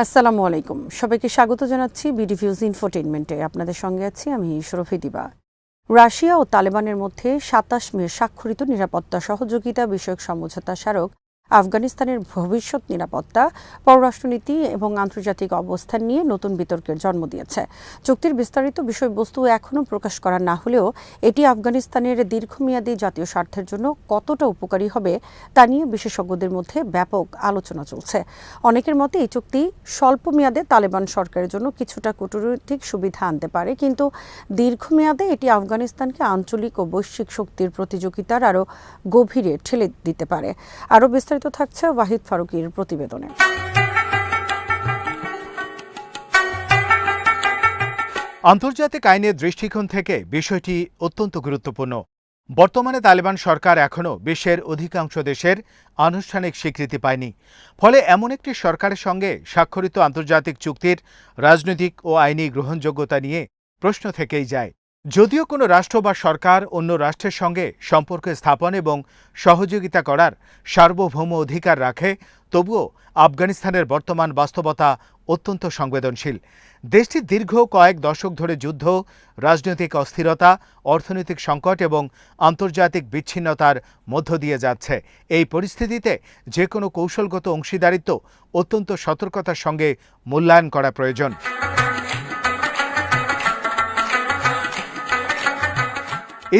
আসসালামু আলাইকুম, সবাইকে স্বাগত জানাচ্ছি বিডিভিউজ ইনফোটেইনমেন্টে। আপনাদের সঙ্গে আছি আমি শরফি দিবা। রাশিয়া ও তালেবানের মধ্যে ২৭ মে স্বাক্ষরিত নিরাপত্তা সহযোগিতা বিষয়ক সমঝোতা স্মারক আফগানিস্তানের ভবিষ্যৎ নিরাপত্তা, পররাষ্ট্রনীতি এবং আন্তর্জাতিক অবস্থান নিয়ে নতুন বিতর্কের জন্ম দিয়েছে। চুক্তির বিস্তারিত বিষয়বস্তু এখনও প্রকাশ করা না হলেও এটি আফগানিস্তানের দীর্ঘমেয়াদী জাতীয় স্বার্থের জন্য কতটা উপকারী হবে তা নিয়ে বিশেষজ্ঞদের মধ্যে ব্যাপক আলোচনা চলছে। অনেকের মতে এই চুক্তি স্বল্প মেয়াদে তালেবান সরকারের জন্য কিছুটা কূটনৈতিক সুবিধা আনতে পারে, কিন্তু দীর্ঘমেয়াদে এটি আফগানিস্তানকে আঞ্চলিক ও বৈশ্বিক শক্তির প্রতিযোগিতার আরও গভীরে ঠেলে দিতে পারে। আরও বিস্তারিত থাকছে ওয়াহিদ ফারুকীর প্রতিবেদনে। আন্তর্জাতিক আইনের দৃষ্টিকোণ থেকে বিষয়টি অত্যন্ত গুরুত্বপূর্ণ। বর্তমানে তালেবান সরকার এখনও বিশ্বের অধিকাংশ দেশের আনুষ্ঠানিক স্বীকৃতি পায়নি। ফলে এমন একটি সরকারের সঙ্গে স্বাক্ষরিত আন্তর্জাতিক চুক্তির রাজনৈতিক ও আইনি গ্রহণযোগ্যতা নিয়ে প্রশ্ন থেকেই যায়। যদিও কোনো রাষ্ট্র বা সরকার অন্য রাষ্ট্রের সঙ্গে সম্পর্ক স্থাপন এবং সহযোগিতা করার সার্বভৌম অধিকার রাখে, তবুও আফগানিস্তানের বর্তমান বাস্তবতা অত্যন্ত সংবেদনশীল। দেশটি দীর্ঘ কয়েক দশক ধরে যুদ্ধ, রাজনৈতিক অস্থিরতা, অর্থনৈতিক সংকট এবং আন্তর্জাতিক বিচ্ছিন্নতার মধ্য দিয়ে যাচ্ছে। এই পরিস্থিতিতে যে কোনো কৌশলগত অংশীদারিত্ব অত্যন্ত সতর্কতার সঙ্গে মূল্যায়ন করা প্রয়োজন।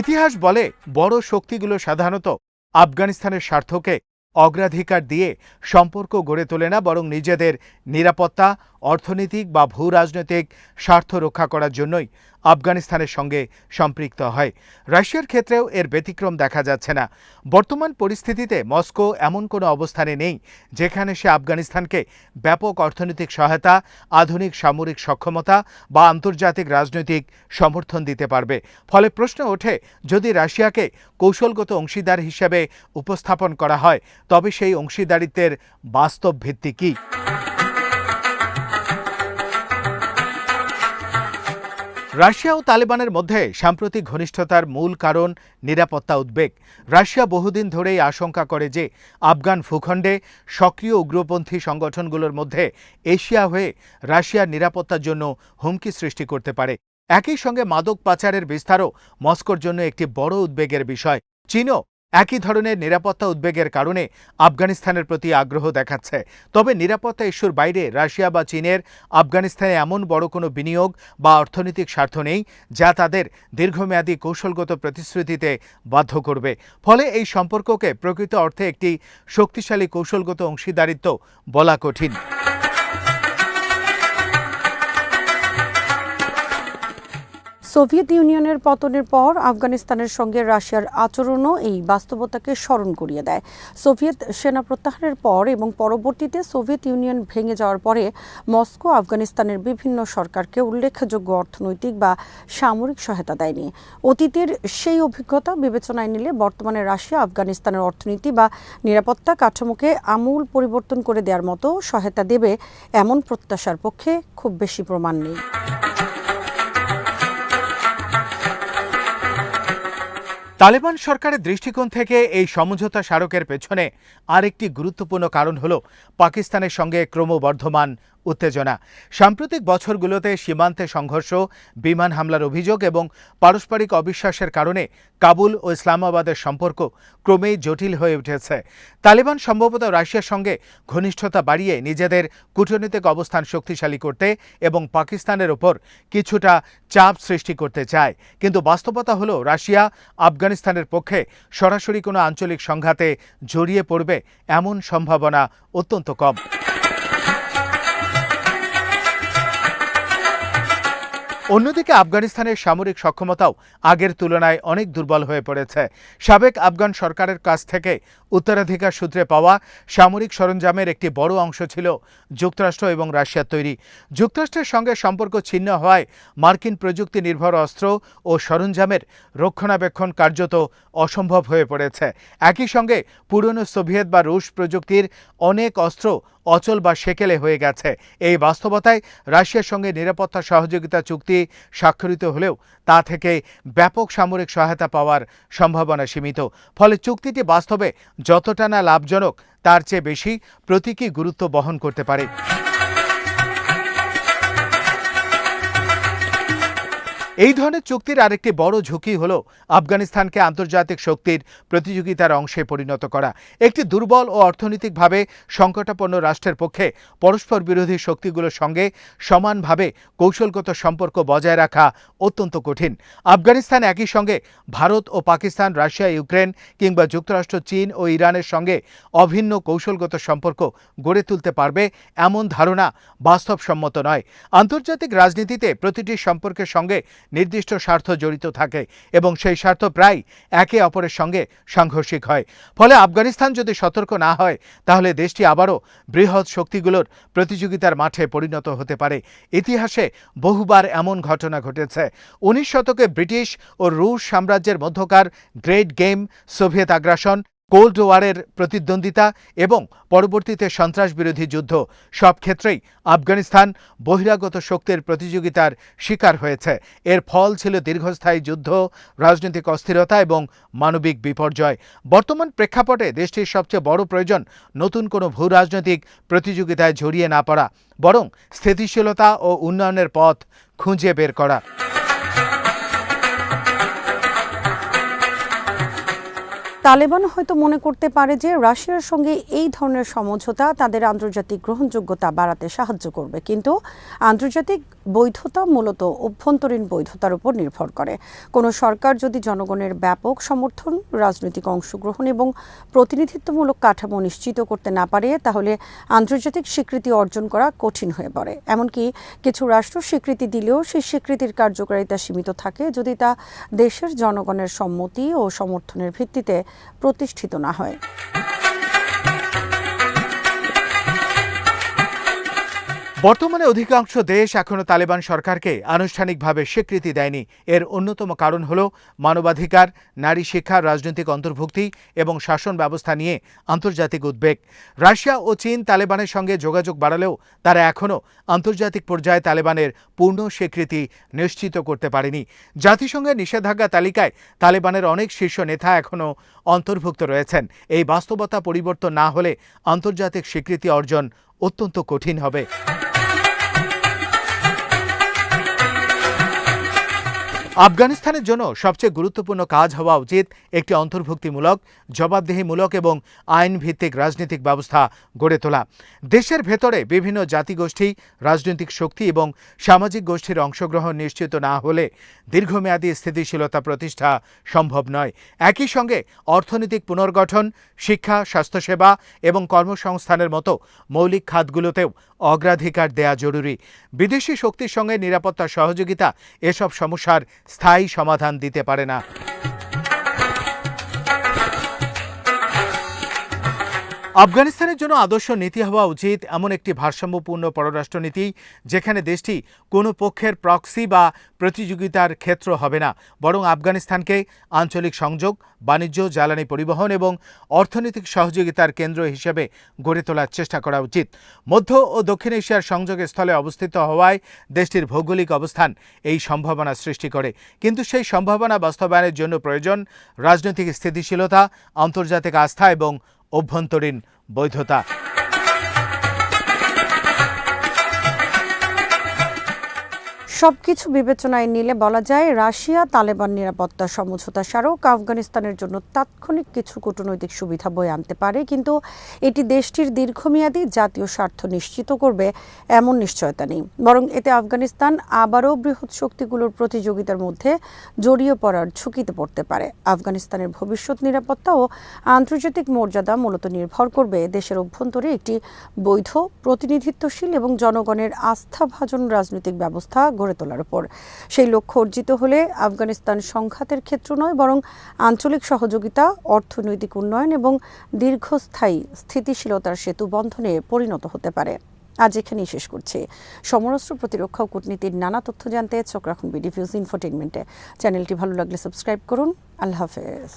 ইতিহাস বলে, বড় শক্তিগুলো সাধারণত আফগানিস্তানের স্বার্থকে অগ্রাধিকার দিয়ে সম্পর্ক গড়ে তোলে না, বরং নিজেদের নিরাপত্তা, অর্থনৈতিক বা ভূ রাজনৈতিক স্বার্থ রক্ষা করার জন্যই আফগানিস্তানের সঙ্গে সম্পৃক্ত হয়। রাশিয়ার ক্ষেত্রেও এর ব্যতিক্রম দেখা যাচ্ছে না। বর্তমান পরিস্থিতিতে মস্কো এমন কোনো অবস্থানে নেই যেখানে সে আফগানিস্তানকে ব্যাপক অর্থনৈতিক সহায়তা, আধুনিক সামরিক সক্ষমতা বা আন্তর্জাতিক রাজনৈতিক সমর্থন দিতে পারবে। ফলে প্রশ্ন ওঠে, যদি রাশিয়াকে কৌশলগত অংশীদার হিসেবে উপস্থাপন করা হয়, তবে সেই অংশীদারিত্বের বাস্তব ভিত্তি কী? রাশিয়া ও তালেবানের মধ্যে সাম্প্রতিক ঘনিষ্ঠতার মূল কারণ নিরাপত্তা উদ্বেগ। রাশিয়া বহুদিন ধরেই আশঙ্কা করে যে আফগান ভূখণ্ডে সক্রিয় উগ্রপন্থী সংগঠনগুলোর মধ্যে এশিয়া হয়ে রাশিয়ার নিরাপত্তার জন্য হুমকি সৃষ্টি করতে পারে। একই সঙ্গে মাদক পাচারের বিস্তারও মস্কোর জন্য একটি বড় উদ্বেগের বিষয়। চীনও একই ধরনের নিরাপত্তা উদ্বেগের কারণে আফগানিস্তানের প্রতি আগ্রহ দেখাচ্ছে। তবে নিরাপত্তা ইস্যুর বাইরে রাশিয়া বা চীনের আফগানিস্তানে এমন বড় কোনো বিনিয়োগ বা অর্থনৈতিক স্বার্থ নেই যা তাদের দীর্ঘমেয়াদী কৌশলগত প্রতিশ্রুতিতে বাধ্য করবে। ফলে এই সম্পর্ককে প্রকৃত অর্থে একটি শক্তিশালী কৌশলগত অংশীদারিত্ব বলা কঠিন। সোভিয়েত ইউনিয়নের পতনের পর আফগানিস্তানের সঙ্গে রাশিয়ার আচরণও এই বাস্তবতাকে স্মরণ করিয়ে দেয়। সোভিয়েত সেনা প্রত্যাহারের পর এবং পরবর্তীতে সোভিয়েত ইউনিয়ন ভেঙে যাওয়ার পরে মস্কো আফগানিস্তানের বিভিন্ন সরকারকে উল্লেখযোগ্য অর্থনৈতিক বা সামরিক সহায়তা দেয়নি। অতীতের সেই অভিজ্ঞতা বিবেচনায় নিলে বর্তমানে রাশিয়া আফগানিস্তানের অর্থনীতি বা নিরাপত্তা কাঠামোকে আমূল পরিবর্তন করে দেওয়ার মতো সহায়তা দেবে এমন প্রত্যাশার পক্ষে খুব বেশি প্রমাণ নেই। তালেবান সরকারের দৃষ্টিকোণ থেকে এই সমঝোতা স্মারকের পেছনে আরেকটি গুরুত্বপূর্ণ কারণ হল পাকিস্তানের সঙ্গে ক্রমবর্ধমান উত্তেজনা। সাম্প্রতিক বছরগুলোতে সীমান্তে সংঘর্ষ, বিমান হামলার অভিযোগ এবং পারস্পরিক অবিশ্বাসের কারণে কাবুল ও ইসলামাবাদের সম্পর্ক ক্রমেই জটিল হয়ে উঠেছে। তালেবান সম্ভবত রাশিয়ার সঙ্গে ঘনিষ্ঠতা বাড়িয়ে নিজেদের কূটনৈতিক অবস্থান শক্তিশালী করতে এবং পাকিস্তানের ওপর কিছুটা চাপ সৃষ্টি করতে চায়। কিন্তু বাস্তবতা হলো রাশিয়া আফগানিস্তানের পক্ষে সরাসরি কোনো আঞ্চলিক সংঘাতে জড়িয়ে পড়বে এমন সম্ভাবনা অত্যন্ত কম। অন্যদিকে আফগানিস্তানের সামরিক সক্ষমতাও আগের তুলনায় অনেক দুর্বল হয়ে পড়েছে। সাবেক আফগান সরকারের কাছ থেকে উত্তরাধিকার সূত্রে পাওয়া সামরিক সরঞ্জামের একটি বড় অংশ ছিল যুক্তরাষ্ট্র এবং রাশিয়ার তৈরি। যুক্তরাষ্ট্রের সঙ্গে সম্পর্ক ছিন্ন হওয়ায় মার্কিন প্রযুক্তি নির্ভর অস্ত্র ও সরঞ্জামের রক্ষণাবেক্ষণ কার্যত অসম্ভব হয়ে পড়েছে। একই সঙ্গে পুরনো সোভিয়েত বা রুশ প্রযুক্তির অনেক অস্ত্র অচল বা সেকেলে হয়ে গেছে। এই বাস্তবতায় রাশিয়ার সঙ্গে নিরাপত্তা সহযোগিতা চুক্তি স্বাক্ষরিত হলেও তা থেকে ব্যাপক সামরিক সহায়তা পাওয়ার সম্ভাবনা সীমিত। ফলে চুক্তিটি বাস্তবে যতটা না লাভজনক, তার চেয়ে বেশি প্রতীকী গুরুত্ব বহন করতে পারে। এই ধরনের চুক্তির আরেকটি বড় ঝুঁকি হল আফগানিস্তানকে আন্তর্জাতিক শক্তির প্রতিযোগিতার অংশে পরিণত করা। একটি দুর্বল ও অর্থনৈতিকভাবে সংকটাপন্ন রাষ্ট্রের পক্ষে পরস্পর বিরোধী শক্তিগুলোর সঙ্গে সমানভাবে কৌশলগত সম্পর্ক বজায় রাখা অত্যন্ত কঠিন। আফগানিস্তান একই সঙ্গে ভারত ও পাকিস্তান, রাশিয়া, ইউক্রেন কিংবা যুক্তরাষ্ট্র, চীন ও ইরানের সঙ্গে অভিন্ন কৌশলগত সম্পর্ক গড়ে তুলতে পারবে এমন ধারণা বাস্তবসম্মত নয়। আন্তর্জাতিক রাজনীতিতে প্রতিটি সম্পর্কের সঙ্গে নির্দিষ্ট স্বার্থ জড়িত থাকে এবং সেই স্বার্থ প্রায় একে অপরের সঙ্গে সাংঘর্ষিক হয়। ফলে আফগানিস্তান যদি সতর্ক না হয় তাহলে দেশটি আবারও বৃহৎ শক্তিগুলোর প্রতিযোগিতার মাঠে পরিণত হতে পারে। ইতিহাসে বহুবার এমন ঘটনা ঘটেছে। 19 শতকে ব্রিটিশ ও রুশ সাম্রাজ্যের মধ্যকার গ্রেট গেম, সোভিয়েত আগ্রাসন, কোল্ড ওয়ারের প্রতিদ্বন্দ্বিতা এবং পরবর্তীতে সন্ত্রাস বিরোধী যুদ্ধ, সব ক্ষেত্রেই আফগানিস্তান বহিরাগত শক্তির প্রতিযোগিতার শিকার হয়েছে। এর ফল ছিল দীর্ঘস্থায়ী যুদ্ধ, রাজনৈতিক অস্থিরতা এবং মানবিক বিপর্যয়। বর্তমান প্রেক্ষাপটে দেশটির সবচেয়ে বড় প্রয়োজন নতুন কোনো ভূ রাজনৈতিক প্রতিযোগিতায় জড়িয়ে না পড়া, বরং স্থিতিশীলতা ও উন্নয়নের পথ খুঁজে বের করা। তালেবান হয়তো মনে করতে পারে যে রাশিয়ার সঙ্গে এই ধরনের সমঝোতা তাদের আন্তর্জাতিক গ্রহণযোগ্যতা বাড়াতে সাহায্য করবে, কিন্তু আন্তর্জাতিক বৈধতা মূলত অভ্যন্তরীণ বৈধতার উপর নির্ভর করে। কোনো সরকার যদি জনগণের ব্যাপক সমর্থন, রাজনৈতিক অংশগ্রহণ এবং প্রতিনিধিত্বমূলক কাঠামো নিশ্চিত করতে না পারে তাহলে আন্তর্জাতিক স্বীকৃতি অর্জন করা কঠিন হয়ে পড়ে। এমনকি কিছু রাষ্ট্র স্বীকৃতি দিলেও সেই স্বীকৃতির কার্যকারিতা সীমিত থাকে যদি তা দেশের জনগণের সম্মতি ও সমর্থনের ভিত্তিতে প্রতিষ্ঠিত না হয়। বর্তমানে অধিকাংশ দেশ এখনও তালেবান সরকারকে আনুষ্ঠানিকভাবে স্বীকৃতি দেয়নি। এর অন্যতম কারণ হল মানবাধিকার, নারী শিক্ষা, রাজনৈতিক অন্তর্ভুক্তি এবং শাসন ব্যবস্থা নিয়ে আন্তর্জাতিক উদ্বেগ। রাশিয়া ও চীন তালেবানের সঙ্গে যোগাযোগ বাড়ালেও তারা এখনও আন্তর্জাতিক পর্যায়ে তালেবানের পূর্ণ স্বীকৃতি নিশ্চিত করতে পারেনি। জাতিসংঘের নিষেধাজ্ঞা তালিকায় তালেবানের অনেক শীর্ষ নেতা এখনও অন্তর্ভুক্ত রয়েছেন। এই বাস্তবতা পরিবর্তন না হলে আন্তর্জাতিক স্বীকৃতি অর্জন অত্যন্ত কঠিন হবে। আফগানিস্তানের জন্য সবচেয়ে গুরুত্বপূর্ণ কাজ হওয়া উচিত একটি অন্তর্ভুক্তিমূলক, জবাবদিহিমূলক এবং আইনভিত্তিক রাজনৈতিক ব্যবস্থা গড়ে তোলা। দেশের ভেতরে বিভিন্ন জাতিগোষ্ঠী, রাজনৈতিক শক্তি এবং সামাজিক গোষ্ঠীর অংশগ্রহণ নিশ্চিত না হলে দীর্ঘমেয়াদী স্থিতিশীলতা প্রতিষ্ঠা সম্ভব নয়। একই সঙ্গে অর্থনৈতিক পুনর্গঠন, শিক্ষা, স্বাস্থ্যসেবা এবং কর্মসংস্থানের মতো মৌলিক খাতগুলোতেও অগ্রাধিকার দেয়া জরুরি। বিদেশি শক্তির সঙ্গে নিরাপত্তা সহযোগিতা এসব সমস্যার স্থায়ী সমাধান দিতে পারে না। আফগানিস্তানের জন্য আদর্শ নীতি হওয়া উচিত এমন একটি ভারসাম্যপূর্ণ পররাষ্ট্রনীতি যেখানে দেশটি কোনো পক্ষের প্রক্সি বা প্রতিযোগিতার ক্ষেত্র হবে না, বরং আফগানিস্তানকে আঞ্চলিক সংযোগ, বাণিজ্য, জ্বালানি পরিবহন এবং অর্থনৈতিক সহযোগিতার কেন্দ্র হিসেবে গড়ে তোলার চেষ্টা করা উচিত। মধ্য ও দক্ষিণ এশিয়ার সংযোগ স্থলে অবস্থিত হওয়ায় দেশটির ভৌগোলিক অবস্থান এই সম্ভাবনা সৃষ্টি করে, কিন্তু সেই সম্ভাবনা বাস্তবায়নের জন্য প্রয়োজন রাজনৈতিক স্থিতিশীলতা, আন্তর্জাতিক আস্থা এবং অভ্যন্তরীণ বৈধতা। সবকিছু বিবেচনায় নিলে বলা যায় রাশিয়া তালেবান নিরাপত্তা সমঝোতা স্মারক আফগানিস্তানের জন্য তাৎক্ষণিক কিছু কূটনৈতিক সুবিধা বয়ে আনতে পারে, কিন্তু এটি দেশটির দীর্ঘমেয়াদী জাতীয় স্বার্থ নিশ্চিত করবে এমন নিশ্চয়তা নেই। বরং এতে আফগানিস্তান আবারও বৃহৎ শক্তিগুলোর প্রতিযোগিতার মধ্যে জড়িয়ে পড়ার ঝুঁকিতে পড়তে পারে। আফগানিস্তানের ভবিষ্যৎ নিরাপত্তা ও আন্তর্জাতিক মর্যাদা মূলত নির্ভর করবে দেশের অভ্যন্তরে একটি বৈধ, প্রতিনিধিত্বশীল এবং জনগণের আস্থাভাজন রাজনৈতিক ব্যবস্থা গড়ে তোলার উপর। সেই লক্ষ্য অর্জিত হলে আফগানিস্তান সংঘাতের ক্ষেত্র নয়, বরং আঞ্চলিক সহযোগিতা, অর্থনৈতিক উন্নয়ন এবং দীর্ঘস্থায়ী স্থিতিশীলতার সেতু বন্ধনে পরিণত হতে পারে। আজ এখানেই শেষ করছি। সমরাস্ত্র, প্রতিরক্ষা ও কূটনীতির নানা তথ্য জানতে চোখ রাখুন বিডি নিউজ ইনফোটেইনমেন্টে। চ্যানেলটি ভালো লাগলে সাবস্ক্রাইব করুন। আল্লাহ হাফেজ।